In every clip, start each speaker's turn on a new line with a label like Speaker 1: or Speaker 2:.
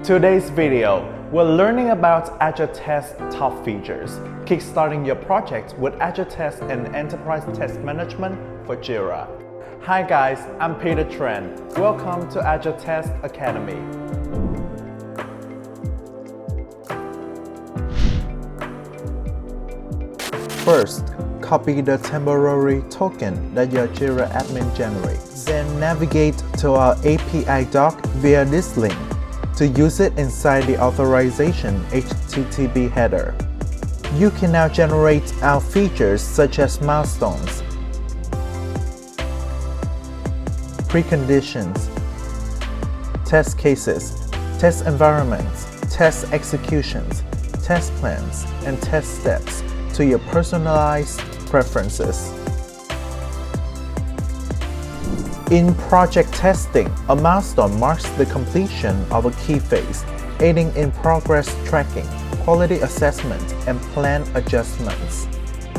Speaker 1: Today's video, we're learning about AgileTest top features, kickstarting your project with AgileTest and Enterprise Test Management for Jira. Hi guys, I'm Peter Tran. Welcome to AgileTest Academy. First, copy the temporary token that your Jira admin generates. Then navigate to our API doc via this link to use it inside the authorization HTTP header. You can now generate our features such as milestones, preconditions, test cases, test environments, test executions, test plans, and test steps to your personalized preferences. In project testing, a milestone marks the completion of a key phase, aiding in progress tracking, quality assessment, and plan adjustments.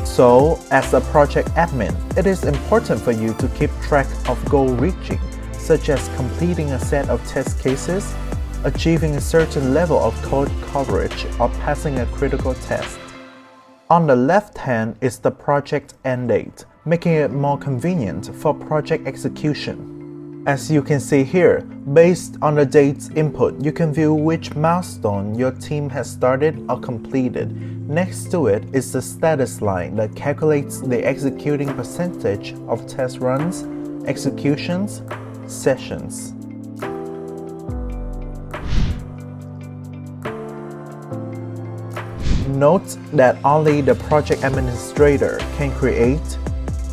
Speaker 1: So, as a project admin, it is important for you to keep track of goal reaching, such as completing a set of test cases, achieving a certain level of code coverage, or passing a critical test. On the left hand is the project end date, making it more convenient for project execution. As you can see here, based on the date's input, you can view which milestone your team has started or completed. Next to it is the status line that calculates the executing percentage of test runs, executions, sessions. Note that only the project administrator can create,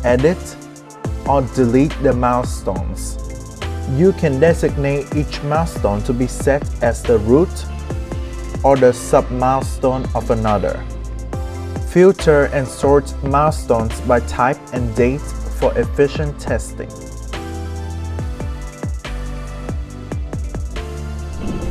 Speaker 1: edit, or delete the milestones. You can designate each milestone to be set as the root or the sub-milestone of another. Filter and sort milestones by type and date for efficient testing.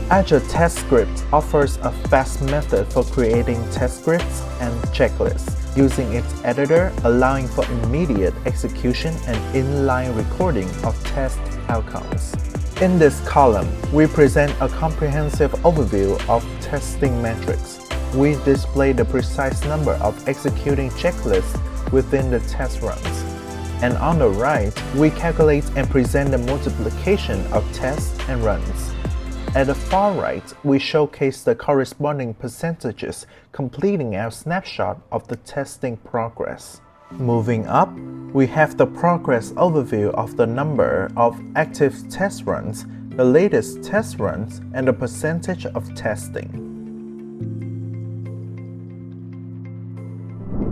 Speaker 1: Agile Test Script offers a fast method for creating test scripts and checklists, using its editor allowing for immediate execution and inline recording of test outcomes. In this column, we present a comprehensive overview of testing metrics. We display the precise number of executing checklists within the test runs. And on the right, we calculate and present the multiplication of tests and runs. At the far right, we showcase the corresponding percentages, completing our snapshot of the testing progress. Moving up, we have the progress overview of the number of active test runs, the latest test runs, and the percentage of testing.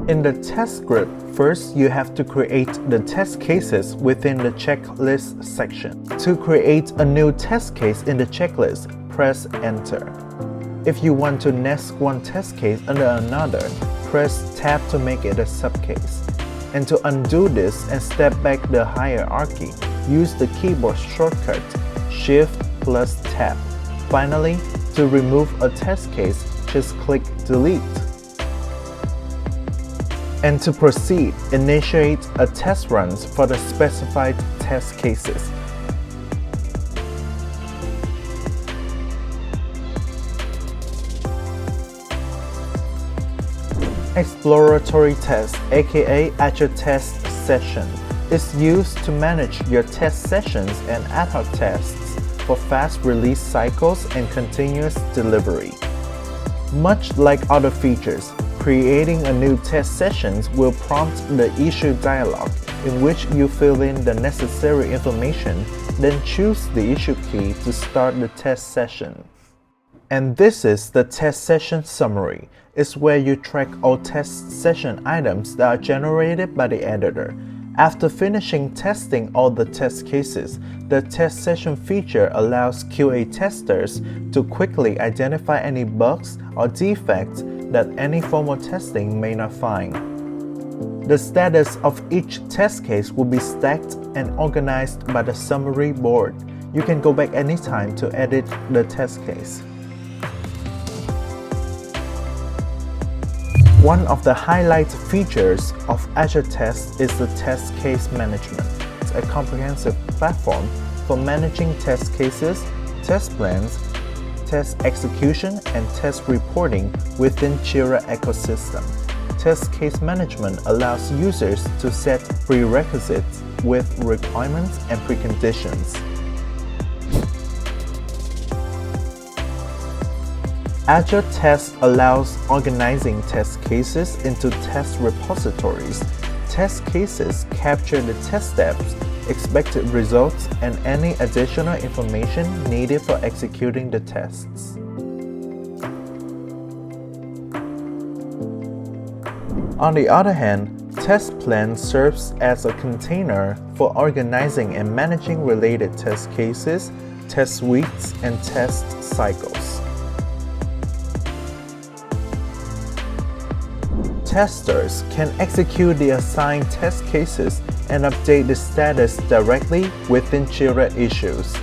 Speaker 1: In the test script, first you have to create the test cases within the checklist section. To create a new test case in the checklist, press Enter. If you want to nest one test case under another, press Tab to make it a subcase. And to undo this and step back the hierarchy, use the keyboard shortcut Shift+Tab. Finally, to remove a test case, just click Delete. And to proceed, initiate a test runs for the specified test cases. Exploratory test, aka AgileTest session, is used to manage your test sessions and ad hoc tests for fast release cycles and continuous delivery. Much like other features, creating a new test sessions will prompt the issue dialog, in which you fill in the necessary information, then choose the issue key to start the test session. And this is the test session summary. It's where you track all test session items that are generated by the editor. After finishing testing all the test cases, the test session feature allows QA testers to quickly identify any bugs or defects that any formal testing may not find. The status of each test case will be stacked and organized by the summary board. You can go back anytime to edit the test case. One of the highlight features of AgileTest is the Test Case Management. It's a comprehensive platform for managing test cases, test plans, test execution, and test reporting within Jira ecosystem. Test case management allows users to set prerequisites with requirements and preconditions. Agile Test allows organizing test cases into test repositories. Test cases capture the test steps, expected results, and any additional information needed for executing the tests. On the other hand, Test Plan serves as a container for organizing and managing related test cases, test suites, and test cycles. Testers can execute the assigned test cases and update the status directly within Jira issues.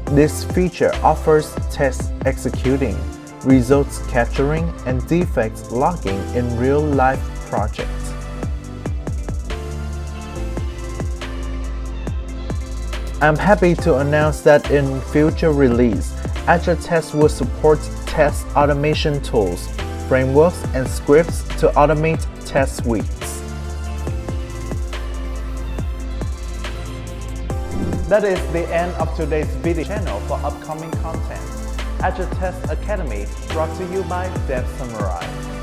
Speaker 1: This feature offers test executing, results capturing, and defects logging in real-life projects. I'm happy to announce that in future release, AgileTest will support test automation tools, frameworks, and scripts to automate test suites. That is the end of today's video channel for upcoming content. AgileTest Academy brought to you by DevSamurai.